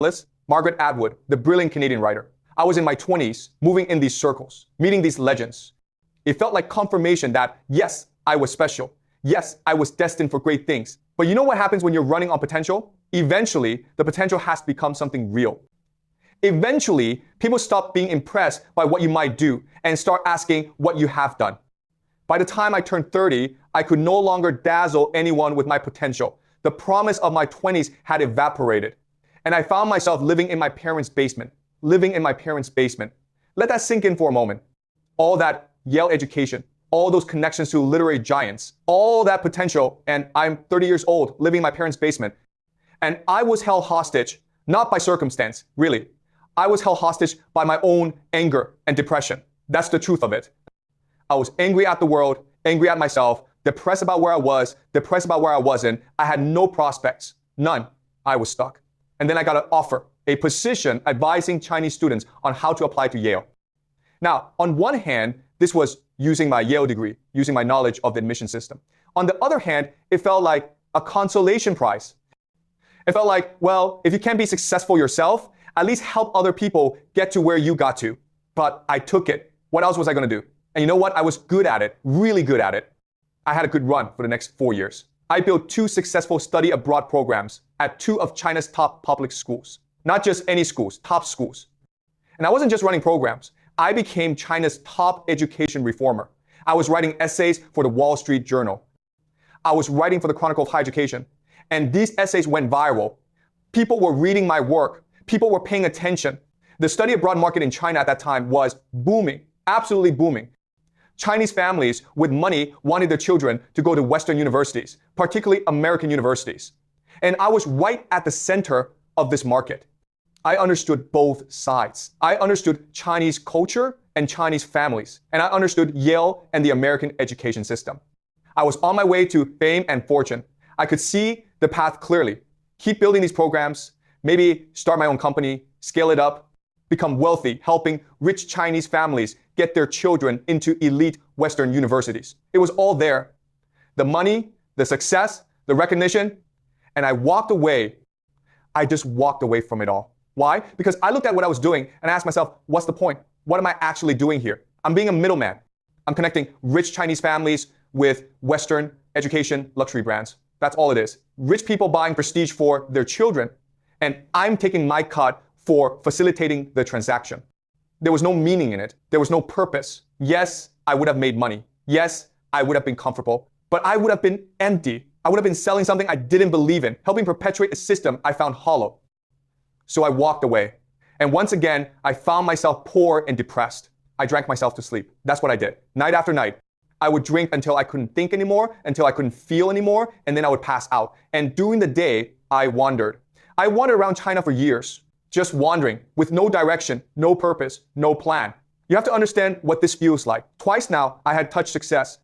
Phyllis, Margaret Atwood, the brilliant Canadian writer. I was in my 20s, moving in these circles, meeting these legends. It felt like confirmation that, yes, I was special. Yes, I was destined for great things. But you know what happens when you're running on potential? Eventually, the potential has to become something real. Eventually, people stop being impressed by what you might do and start asking what you have done. By the time I turned 30, I could no longer dazzle anyone with my potential. The promise of my 20s had evaporated. And I found myself living in my parents' basement. Let that sink in for a moment. All that Yale education, all those connections to literary giants, all that potential, and I'm 30 years old, living in my parents' basement. And I was held hostage, not by circumstance, really. I was held hostage by my own anger and depression. That's the truth of it. I was angry at the world, angry at myself, depressed about where I was, depressed about where I wasn't. I had no prospects, none. I was stuck. And then I got an offer, a position advising Chinese students on how to apply to Yale. Now, on one hand, this was using my Yale degree, using my knowledge of the admission system. On the other hand, it felt like a consolation prize. It felt like, well, if you can't be successful yourself, at least help other people get to where you got to. But I took it. What else was I going to do? And you know what? I was good at it, really good at it. I had a good run for the next 4 years. I built 2 successful study abroad programs at 2 of China's top public schools. Not just any schools, top schools. And I wasn't just running programs. I became China's top education reformer. I was writing essays for the Wall Street Journal. I was writing for the Chronicle of Higher Education. And these essays went viral. People were reading my work. People were paying attention. The study abroad market in China at that time was booming, absolutely booming. Chinese families with money wanted their children to go to Western universities, particularly American universities. And I was right at the center of this market. I understood both sides. I understood Chinese culture and Chinese families. And I understood Yale and the American education system. I was on my way to fame and fortune. I could see the path clearly. Keep building these programs, maybe start my own company, scale it up, become wealthy, helping rich Chinese families get their children into elite Western universities. It was all there. The money, the success, the recognition, and I walked away. I just walked away from it all. Why? Because I looked at what I was doing and I asked myself, what's the point? What am I actually doing here? I'm being a middleman. I'm connecting rich Chinese families with Western education luxury brands. That's all it is. Rich people buying prestige for their children, and I'm taking my cut for facilitating the transaction. There was no meaning in it. There was no purpose. Yes, I would have made money. Yes, I would have been comfortable, but I would have been empty. I would have been selling something I didn't believe in, helping perpetuate a system I found hollow. So I walked away. And once again, I found myself poor and depressed. I drank myself to sleep. That's what I did. Night after night, I would drink until I couldn't think anymore, until I couldn't feel anymore, and then I would pass out. And during the day, I wandered. I wandered around China for years, just wandering, with no direction, no purpose, no plan. You have to understand what this feels like. Twice now, I had touched success.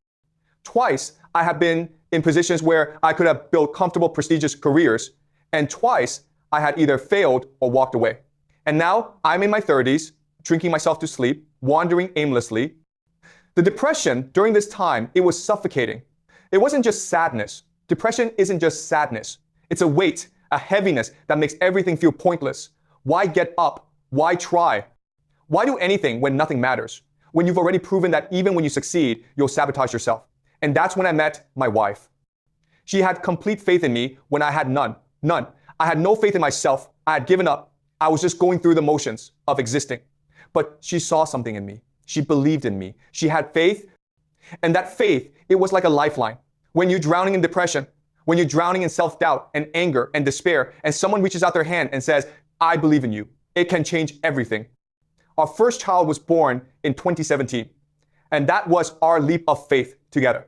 Twice, I have been in positions where I could have built comfortable, prestigious careers. And twice, I had either failed or walked away. And now, I'm in my 30s, drinking myself to sleep, wandering aimlessly. The depression during this time, it was suffocating. It wasn't just sadness. Depression isn't just sadness. It's a weight, a heaviness that makes everything feel pointless. Why get up? Why try? Why do anything when nothing matters? When you've already proven that even when you succeed, you'll sabotage yourself. And that's when I met my wife. She had complete faith in me when I had none. None. I had no faith in myself. I had given up. I was just going through the motions of existing. But she saw something in me. She believed in me. She had faith. And that faith, it was like a lifeline. When you're drowning in depression, when you're drowning in self-doubt and anger and despair, and someone reaches out their hand and says, I believe in you. It can change everything. Our first child was born in 2017. And that was our leap of faith together.